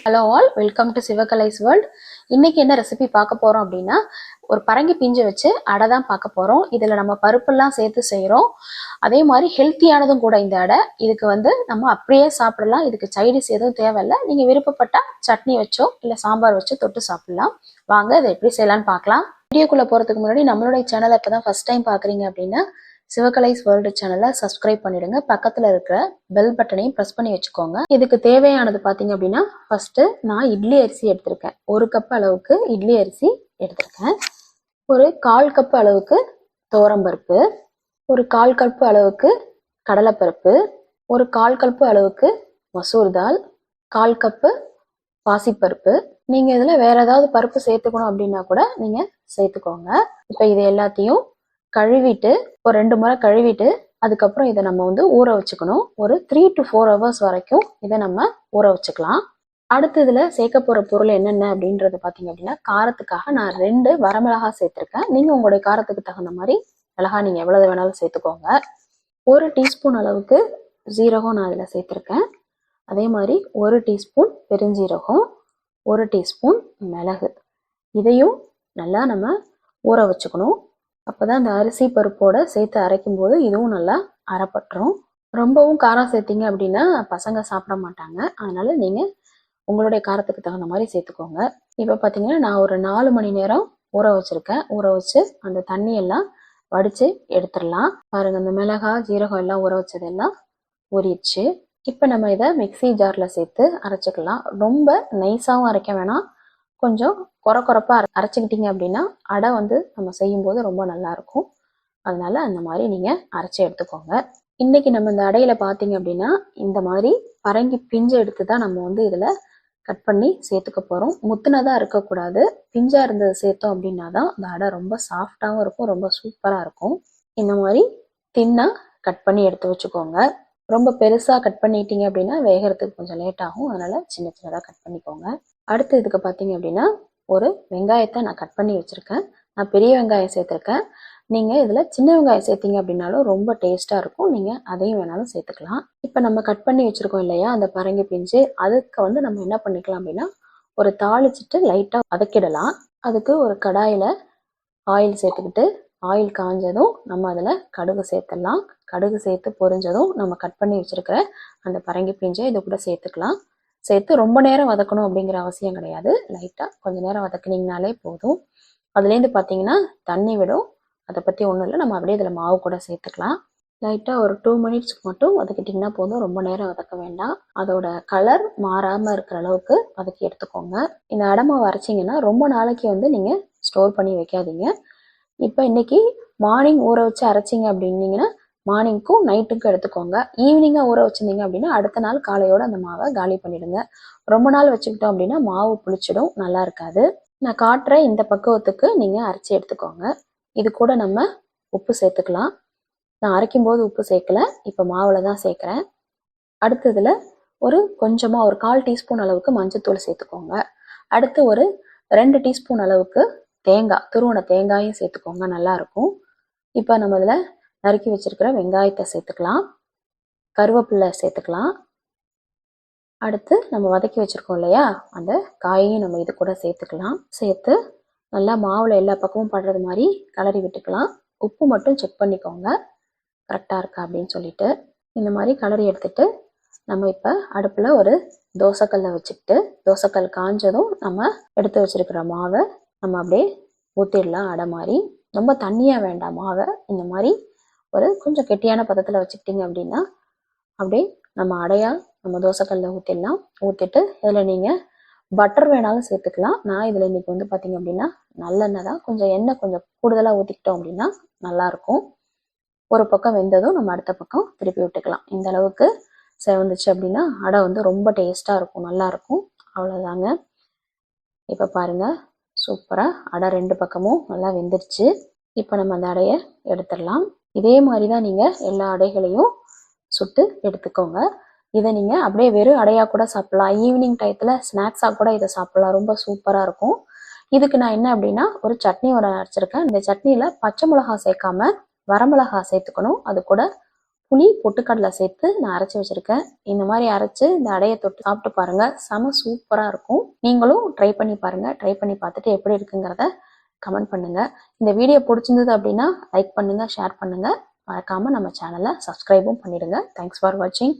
Hello all, welcome to Sivakalai's world. இன்னைக்கு என்ன recipe பார்க்க போறோம் அப்படின்னா, ஒரு பரங்கி பிஞ்சு வச்சு அடை தான் பார்க்க போறோம். இதுல நம்ம பருப்பெல்லாம் சேர்த்து செய்யறோம். அதே மாதிரி ஹெல்த்தியானதும் கூட இந்த அடை. இதுக்கு நம்ம அப்படியே சாப்பிடலாம். இதுக்கு சைடிஸ் எதுவும் தேவையில்லை. நீங்க விருப்பப்பட்டா சட்னி வச்சோ இல்ல சாம்பார் வச்சோ தொட்டு சாப்பிடலாம். வாங்க இதை எப்படி செய்யலாம்னு பார்க்கலாம். வீடியோக்குள்ள போறதுக்கு முன்னாடி நம்மளுடைய சேனலை இப்பதான் ஃபர்ஸ்ட் டைம் பாக்குறீங்க அப்படின்னா சிவகலைஸ் வேர்ல்டு சேனலை சப்ஸ்கிரைப் பண்ணிடுங்க. பக்கத்துல இருக்கிற பெல் பட்டனையும் ப்ரெஸ் பண்ணி வச்சுக்கோங்க. இதுக்கு தேவையானது பாத்தீங்க அப்படின்னா, ஃபர்ஸ்ட் நான் இட்லி அரிசி எடுத்திருக்கேன். 1 கப் அளவுக்கு இட்லி அரிசி எடுத்திருக்கேன். ஒரு 1/4 கப் அளவுக்கு துவரம்பருப்பு, ஒரு 1/4 கப் அளவுக்கு கடலைப்பருப்பு, ஒரு 1/4 கப் அளவுக்கு மசூர் தால், 1/4 கப்பு பாசிப்பருப்பு. நீங்க இதுல வேற ஏதாவது பருப்பு சேர்த்துக்கணும் அப்படின்னா கூட நீங்க சேர்த்துக்கோங்க. இப்ப இது எல்லாத்தையும் கழுவிட்டு ஒரு 2 முறை கழுவிட்டு அதுக்கப்புறம் இதை நம்ம ஊற வச்சுக்கணும். ஒரு 3 to 4 hours வரைக்கும் இதை நம்ம ஊற வச்சுக்கலாம். அடுத்து இதுல சேர்க்க போற பொருள் என்னென்ன அப்படின்றது பாத்தீங்க அப்படின்னா, காரத்துக்காக நான் 2 வரமிளகா சேர்த்திருக்கேன். நீங்க உங்களுடைய காரத்துக்கு தகுந்த மாதிரி மிளகா நீங்க எவ்வளவு வேணாலும் சேர்த்துக்கோங்க. 1 டீஸ்பூன் அளவுக்கு ஜீரகம் நான் இதுல சேர்த்திருக்கேன். அதே மாதிரி 1 டீஸ்பூன் பெருஞ்சீரகம், 1 டீஸ்பூன் மிளகு. இதையும் நல்லா நம்ம ஊற வச்சுக்கணும். அப்போதான் இந்த அரிசி பருப்போட சேர்த்து அரைக்கும் போது இதுவும் நல்லா அரைப்பட்டுரும். ரொம்பவும் காரம் சேர்த்தீங்க அப்படின்னா பசங்க சாப்பிட மாட்டாங்க. அதனால நீங்க உங்களுடைய காரத்துக்கு தகுந்த மாதிரி சேர்த்துக்கோங்க. இப்போ பார்த்தீங்கன்னா நான் ஒரு 4 மணி நேரம் ஊற வச்சிருக்கேன். ஊற வச்சு அந்த தண்ணியெல்லாம் வடித்து எடுத்துடலாம். பாருங்க, இந்த மிளகாய் ஜீரகம் எல்லாம் ஊற வச்சதெல்லாம் ஊறிடுச்சு. இப்போ நம்ம இதை மிக்சி ஜாரில் சேர்த்து அரைச்சிக்கலாம். ரொம்ப நைஸாகவும் அரைக்க வேணாம், கொஞ்சம் கொரப்பா அரைச்சிக்கிட்டீங்க அப்படின்னா அடை நம்ம செய்யும்போது ரொம்ப நல்லா இருக்கும். அதனால அந்த மாதிரி நீங்க அரைச்சி எடுத்துக்கோங்க. இன்னைக்கு நம்ம இந்த அடையில பார்த்தீங்க அப்படின்னா இந்த மாதிரி பரங்கி பிஞ்சு எடுத்து தான் நம்ம இதுல கட் பண்ணி சேர்த்துக்க போறோம். முத்துனதா இருக்கக்கூடாது. பிஞ்சா இருந்தது சேர்த்தோம் அப்படின்னா தான் இந்த அடை ரொம்ப சாஃப்டாகவும் இருக்கும், ரொம்ப சூப்பரா இருக்கும். இந்த மாதிரி தின்னா கட் பண்ணி எடுத்து வச்சுக்கோங்க. ரொம்ப பெருசா கட் பண்ணிட்டீங்க அப்படின்னா வேகிறதுக்கு கொஞ்சம் லேட் ஆகும். அதனால சின்ன சின்னதாக கட் பண்ணிக்கோங்க. அடுத்து இதுக்கு பார்த்தீங்க அப்படின்னா ஒரு வெங்காயத்தை நான் கட் பண்ணி வச்சிருக்கேன். நான் பெரிய வெங்காயம் சேர்த்துருக்கேன். நீங்க இதுல சின்ன வெங்காயம் சேர்த்தீங்க அப்படின்னாலும் ரொம்ப டேஸ்டா இருக்கும். நீங்க அதையும் வேணாலும் சேர்த்துக்கலாம். இப்ப நம்ம கட் பண்ணி வச்சிருக்கோம் இல்லையா அந்த பரங்கி பிஞ்சு, அதுக்கு நம்ம என்ன பண்ணிக்கலாம் அப்படின்னா ஒரு தாளிச்சிட்டு லைட்டா வதக்கிடலாம். அதுக்கு ஒரு கடாயில ஆயில் சேர்த்துக்கிட்டு ஆயில் காஞ்சதும் நம்ம அதில் கடுகு சேர்த்துடலாம். கடுகு சேர்த்து பொரிஞ்சதும் நம்ம கட் பண்ணி வச்சிருக்கிற அந்த பரங்கி பிஞ்சை இது கூட சேர்த்துக்கலாம். சேர்த்து ரொம்ப நேரம் வதக்கணும் அப்படிங்கிற அவசியம் கிடையாது. லைட்டாக கொஞ்சம் நேரம் வதக்குனீங்கனாலே போதும். அதுலேருந்து பார்த்தீங்கன்னா தண்ணி விடும். அதை பற்றி ஒன்றும் இல்லை, நம்ம அப்படியே இதில் மாவு கூட சேர்த்துக்கலாம். லைட்டாக ஒரு 2 மினிட்ஸ்க்கு மட்டும் வதக்கிட்டிங்கன்னா போதும். ரொம்ப நேரம் வதக்க வேண்டாம். அதோட கலர் மாறாமல் இருக்கிற அளவுக்கு வதக்கி எடுத்துக்கோங்க. இந்த அடை மாவு அரைச்சிங்கன்னா ரொம்ப நாளைக்கு நீங்கள் ஸ்டோர் பண்ணி வைக்காதீங்க. இப்போ இன்னைக்கு மார்னிங் ஊற வச்சு அரைச்சிங்க அப்படின்னீங்கன்னா மார்னிங்க்கும் நைட்டுக்கும் எடுத்துக்கோங்க. ஈவினிங்காக ஊற வச்சிருந்தீங்க அப்படின்னா அடுத்த நாள் காலையோட அந்த மாவை காலி பண்ணிடுங்க. ரொம்ப நாள் வச்சுக்கிட்டோம் அப்படின்னா மாவு புளிச்சிடும், நல்லா இருக்காது. நான் காட்டுற இந்த பக்குவத்துக்கு நீங்கள் அரைச்சி எடுத்துக்கோங்க. இது கூட நம்ம உப்பு சேர்த்துக்கலாம். நான் அரைக்கும் போது உப்பு சேர்க்கல, இப்போ மாவுல தான் சேர்க்குறேன். அடுத்ததுல கொஞ்சமாக ஒரு 1/4 டீஸ்பூன் அளவுக்கு மஞ்சத்தூள் சேர்த்துக்கோங்க. அடுத்து ஒரு 2 டீஸ்பூன் அளவுக்கு தேங்காய், துருவன தேங்காயும் சேர்த்துக்கோங்க, நல்லா இருக்கும். இப்போ நம்ம இதில் நறுக்கி வச்சிருக்கிற வெங்காயத்தை சேர்த்துக்கலாம். கருவேப்பிலை சேர்த்துக்கலாம். அடுத்து நம்ம வதக்கி வச்சிருக்கோம் இல்லையா அந்த காயையும் நம்ம இது கூட சேர்த்துக்கலாம். சேர்த்து நல்லா மாவுல எல்லா பக்கமும் படுறது மாதிரி கலரி விட்டுக்கலாம். உப்பு மட்டும் செக் பண்ணிக்கோங்க கரெக்டாக இருக்கா அப்படின்னு சொல்லிட்டு. இந்த மாதிரி கலரி எடுத்துட்டு நம்ம இப்போ அடுப்பில் ஒரு தோசைக்கல்லை வச்சுக்கிட்டு தோசைக்கல் காஞ்சதும் நம்ம எடுத்து வச்சிருக்கிற மாவை நம்ம அப்படியே ஊற்றிடலாம். அடை மாதிரி ரொம்ப தண்ணியாக வேண்டாம். மாவை இந்த மாதிரி கொஞ்சம் கெட்டியான பதத்தில் வச்சுக்கிட்டிங்க அப்படின்னா அப்படியே நம்ம அடையா நம்ம தோசைக்கல்ல ஊற்றிடலாம். ஊற்றிட்டு இதில் நீங்கள் பட்டர் வேணாலும் சேர்த்துக்கலாம். நான் இதில் இன்னைக்கு பார்த்தீங்க அப்படின்னா நல்லெண்ணெய் தான். கொஞ்சம் எண்ணெய் கொஞ்சம் கூடுதலாக ஊற்றிக்கிட்டோம் அப்படின்னா நல்லாயிருக்கும். ஒரு பக்கம் வெந்ததும் நம்ம அடுத்த பக்கம் திருப்பி விட்டுக்கலாம். இந்த அளவுக்கு செவந்துச்சு அப்படின்னா அடை ரொம்ப டேஸ்ட்டாக இருக்கும், நல்லா இருக்கும். அவ்வளோதாங்க. இப்போ பாருங்க, சூப்பராக அடை 2 பக்கமும் நல்லா வெந்துருச்சு. இப்போ நம்ம அந்த அடையை எடுத்துடலாம். இதே மாதிரி தான் நீங்கள் எல்லா அடைகளையும் சுட்டு எடுத்துக்கோங்க. இதை நீங்கள் அப்படியே வெறும் அடையாக கூட சாப்பிடலாம். ஈவினிங் டயத்தில் ஸ்நாக்ஸாக கூட இதை சாப்பிடலாம், ரொம்ப சூப்பராக இருக்கும். இதுக்கு நான் என்ன அப்படின்னா ஒரு சட்னி அரைச்சிருக்கேன். இந்த சட்னியில் பச்சை மிளகாய் சேர்க்காம வரமிளகாய் சேர்த்துக்கணும். அது கூட புளி பொட்டுக்கடலை சேர்த்து நான் அரைச்சி வச்சிருக்கேன். இந்த மாதிரி அரைச்சு இந்த அடையை தொட்டு சாப்பிட்டு பாருங்க, செம சூப்பரா இருக்கும். நீங்களும் ட்ரை பண்ணி பாருங்க. ட்ரை பண்ணி பார்த்துட்டு எப்படி இருக்குங்கிறத கமெண்ட் பண்ணுங்க. இந்த வீடியோ பிடிச்சிருந்தது அப்படின்னா லைக் பண்ணுங்க, ஷேர் பண்ணுங்க. மறக்காம நம்ம சேனலை சப்ஸ்கிரைபும் பண்ணிடுங்க. தேங்க்ஸ் ஃபார் வாட்சிங்.